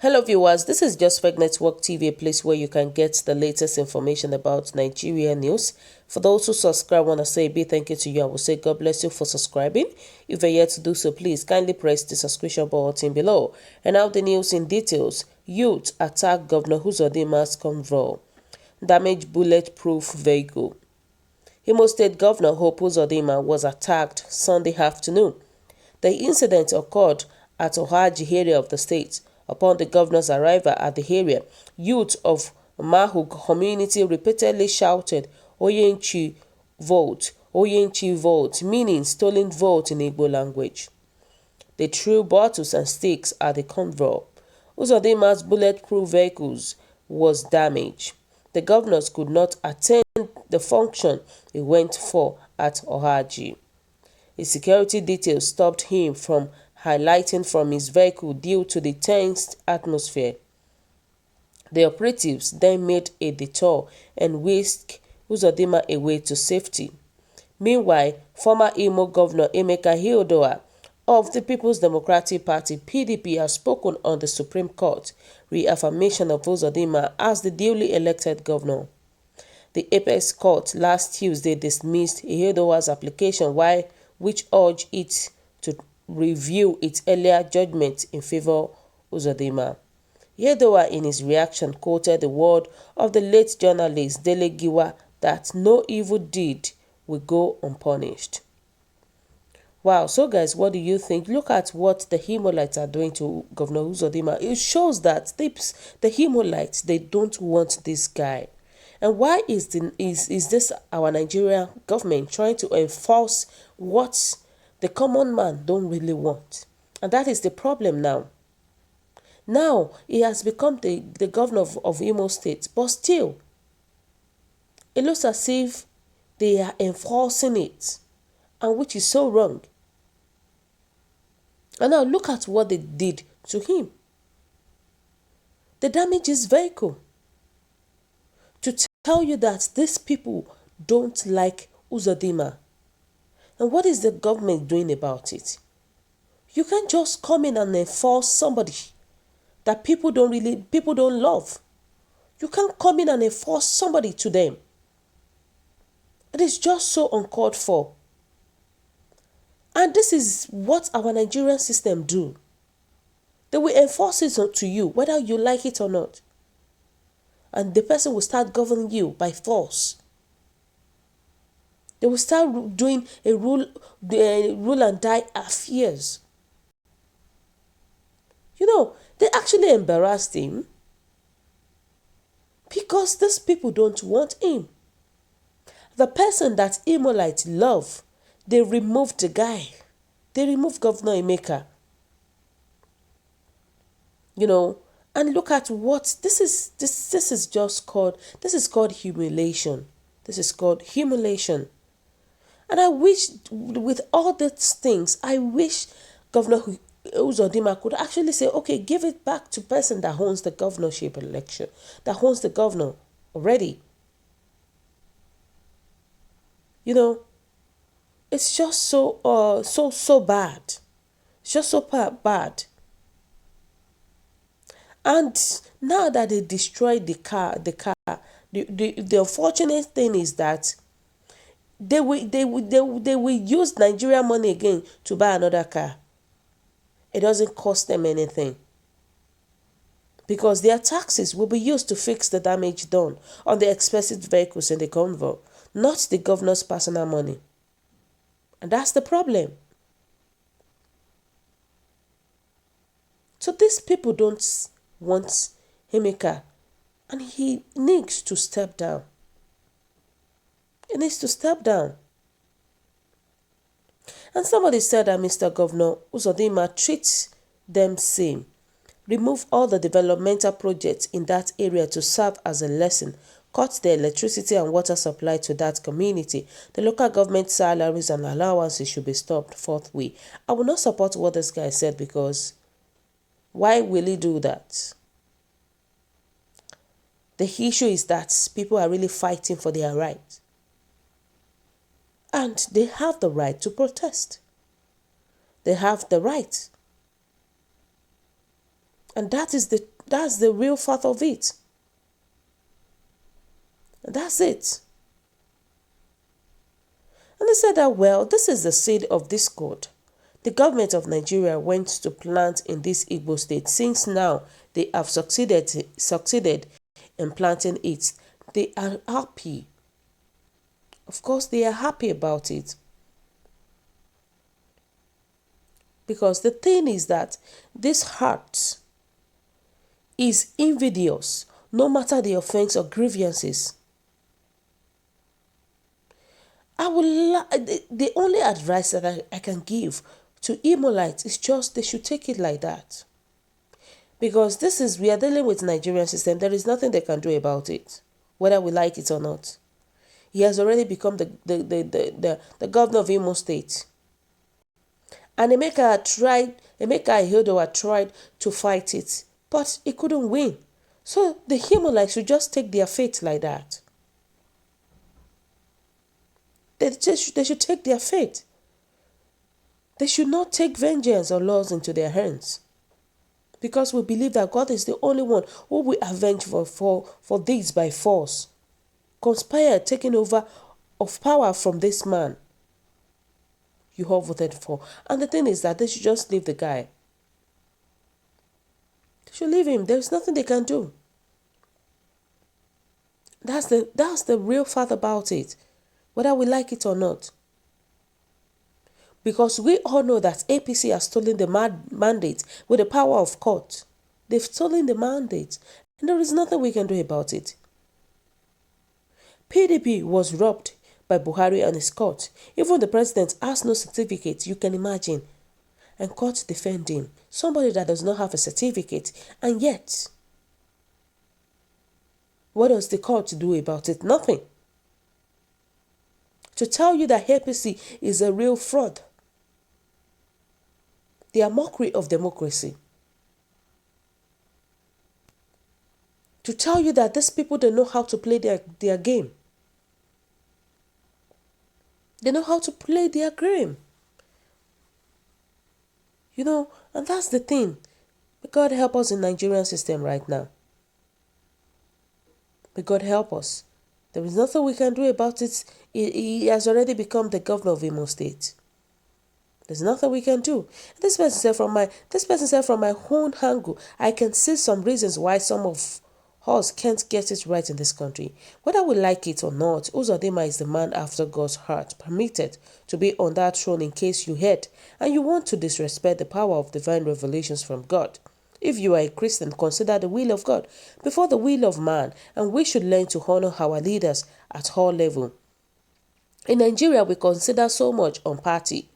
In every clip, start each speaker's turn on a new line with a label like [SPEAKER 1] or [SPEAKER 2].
[SPEAKER 1] Hello viewers, this is Just Fake Network TV, a place where you can get the latest information about Nigeria news. For those who subscribe, I want to say a big thank you to you. I will say God bless you for subscribing. If you're yet to do so, please kindly press the subscription button below. And now the news in details. Youth attack Governor Uzodinma's convoy. Damaged bulletproof vehicle. Imo State Governor Hope Uzodinma was attacked Sunday afternoon. The incident occurred at Ohaji area of the state. Upon the governor's arrival at the area, youth of Mahug community repeatedly shouted, Oyenchi vote, meaning stolen vote in Igbo language. They threw bottles and sticks at the convoy. Uzodinma's bulletproof vehicles was damaged. The governors could not attend the function he went for at Ohaji. His security details stopped him from highlighting from his vehicle due to the tense atmosphere. The operatives then made a detour and whisked Uzodinma away to safety. Meanwhile, former Imo Governor Emeka Hiodoa of the People's Democratic Party (PDP) has spoken on the Supreme Court reaffirmation of Uzodinma as the duly elected governor. The Apex Court last Tuesday dismissed Hiodoa's application which urged it to review its earlier judgment in favor of Uzodinma. Hiodoa in his reaction quoted the word of the late journalist Dele Giwa that no evil deed will go unpunished. Wow, so guys, what do you think? Look at what the Imolites are doing to Governor Uzodinma. It shows that the Imolites, they don't want this guy. And why is this our Nigerian government trying to enforce what the common man don't really want? And that is the problem now. Now, he has become the governor of Imo State, but still, it looks as if they are enforcing it, and which is so wrong. And now look at what they did to him. They damaged his vehicle. To tell you that these people don't like Uzodinma. And what is the government doing about it? You can't just come in and enforce somebody that people don't love. You can't come in and enforce somebody to them. It is just so uncalled for. And this is what our Nigerian system do. They will enforce it to you, whether you like it or not. And the person will start governing you by force. They will start doing a rule and die affairs. You know, they actually embarrassed him because these people don't want him. The person that Imolites love, they removed the guy. They removed Governor Emeka. You know, and look at what this is called humiliation. This is called humiliation. And I wish, with all these things, I wish Governor Uzodinma could actually say, okay, give it back to person that owns the governorship election, that owns the governor already. You know, it's just so bad. It's just so bad. And now that they destroyed the car, the unfortunate thing is that they will use Nigerian money again to buy another car. It doesn't cost them anything, because their taxes will be used to fix the damage done on the expensive vehicles in the convoy, not the governor's personal money. And that's the problem. So these people don't want Emeka, and he needs to step down. He needs to step down. And somebody said that Mr. Governor Uzodinma treats them same. remove all the developmental projects in that area to serve as a lesson, cut the electricity and water supply to that community. The local government salaries and allowances should be stopped forthwith. I will not support what this guy said, because why will he do that? The issue is that people are really fighting for their rights. And they have the right to protest. They have the right. And that's the real fact of it. And that's it. And they said that, well, this is the seed of discord the government of Nigeria went to plant in this Igbo state. Since now they have succeeded in planting it, they are happy. Of course, they are happy about it. Because the thing is that this heart is invidious, no matter the offense or grievances. The only advice that I can give to Imolites is just they should take it like that. Because we are dealing with Nigerian system. There is nothing they can do about it, whether we like it or not. He has already become the governor of Imo State. And Emeka Ihedioha tried to fight it, but he couldn't win. So the Imolites should just take their fate like that. They should take their fate. They should not take vengeance or laws into their hands. Because we believe that God is the only one who will avenge for this by force. Conspire taking over of power from this man you all voted for. And the thing is that they should just leave the guy. They should leave him. There's nothing they can do. That's the real fact about it, whether we like it or not. Because we all know that APC has stolen the mandate with the power of court. They've stolen the mandate, and there is nothing we can do about it. PDP was robbed by Buhari and his court. Even the president has no certificate, you can imagine. And court defend him. Somebody that does not have a certificate. And yet, what does the court do about it? Nothing. To tell you that APC is a real fraud. They are mockery of democracy. To tell you that these people don't know how to play their game. They know how to play their game. You know, and that's the thing. May God help us in the Nigerian system right now. May God help us. There is nothing we can do about it. He has already become the governor of Imo State. There's nothing we can do. This person said from my own angle, I can see some reasons why some of us can't get it right in this country. Whether we like it or not, Uzodinma is the man after God's heart, permitted to be on that throne in case you heard and you want to disrespect the power of divine revelations from God. If you are a Christian, consider the will of God before the will of man, and we should learn to honor our leaders at all levels. In Nigeria, we consider so much on party.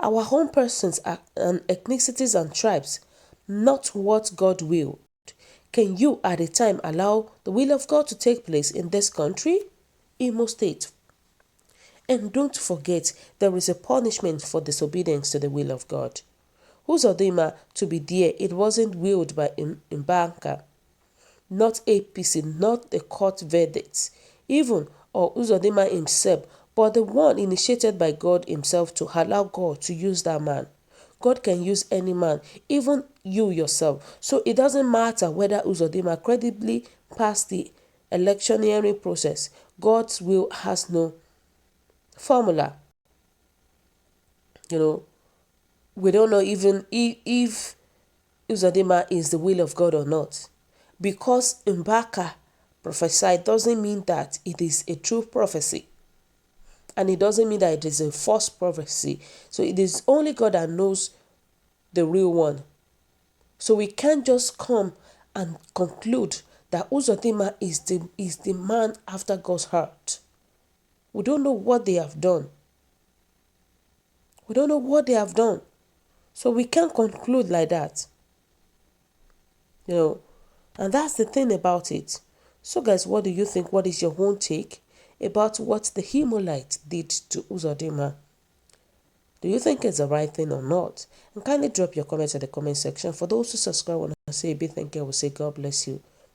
[SPEAKER 1] Our own persons and ethnicities and tribes, not what God willed. Can you at a time allow the will of God to take place in this country? Imo State. And don't forget, there is a punishment for disobedience to the will of God. Uzodinma to be there, it wasn't willed by Mbanka, not APC, not the court verdicts, even or Uzodinma himself, but the one initiated by God himself to allow God to use that man. God can use any man, even you yourself. So it doesn't matter whether Uzodinma credibly passed the electioneering process. God's will has no formula. You know, we don't know even if Uzodinma is the will of God or not. Because Mbaka prophesied doesn't mean that it is a true prophecy. And it doesn't mean that it is a false prophecy. So it is only God that knows the real one. So we can't just come and conclude that Uzodinma is the man after God's heart. We don't know what they have done. We don't know what they have done. So we can't conclude like that. you know. And that's the thing about it. So guys, what do you think? What is your own take about what the Imolites did to Uzodinma? Do you think it's the right thing or not? And kindly drop your comments in the comment section. For those who subscribe, when I say a big thank you, I will say God bless you.